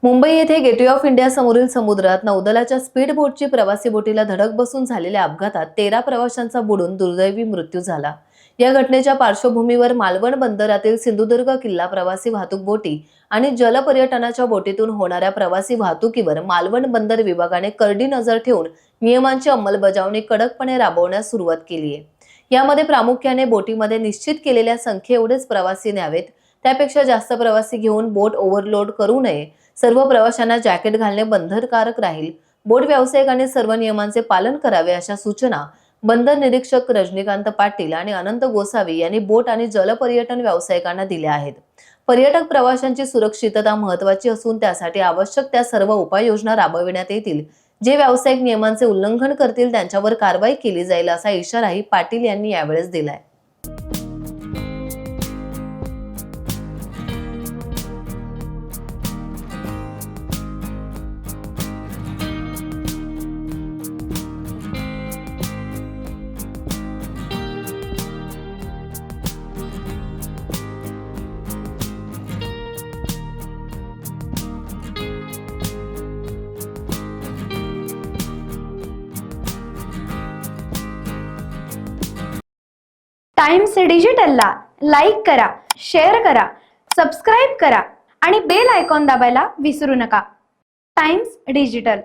मुंबई येथे gateway of India समोरील समुद्रात नौदलाच्या स्पीड बोटची प्रवासी बोटीला धडक बसून झालेल्या अपघातात 13 प्रवाशांचा बुडून दुर्दैवी मृत्यू झाला। या घटनेच्या पार्श्वभूमीवर मालवण बंदरातील सिंधुदुर्ग किल्ला प्रवासी वाहतूक बोटी आणि जलपर्यटनाच्या बोटीतून होणाऱ्या प्रवासी वाहतुकीवर मालवण बंदर विभागाने करडी नजर ठेवून नियमांची अंमलबजावणी कडकपणे राबवण्यास सुरुवात केली आहे। यामध्ये प्रामुख्याने बोटीमध्ये निश्चित केलेल्या संख्येएवढेच प्रवासी न्यावेत, त्यापेक्षा जास्त प्रवासी घेऊन बोट ओव्हरलोड करू नये। सर्व प्रवाशांना जॅकेट घालणे बंधनकारक राहील। बोट व्यावसायिकांनी सर्व नियमांचे पालन करावे अशा सूचना बंदर निरीक्षक रजनीकांत पाटील आणि अनंत गोसावी यांनी बोट आणि जलपर्यटन व्यावसायिकांना दिल्या आहेत। पर्यटक प्रवाशांची सुरक्षितता महत्त्वाची असून त्यासाठी आवश्यक त्या सर्व उपाययोजना राबविण्यात येतील। जे व्यावसायिक नियमांचे उल्लंघन करतील त्यांच्यावर कारवाई केली जाईल असा इशाराही पाटील यांनी यावेळेस दिलाय। टाइम्स डिजिटलला लाईक करा, शेअर करा, सबस्क्राईब करा आणि बेल आयकॉन दाबायला विसरू नका। Times digital.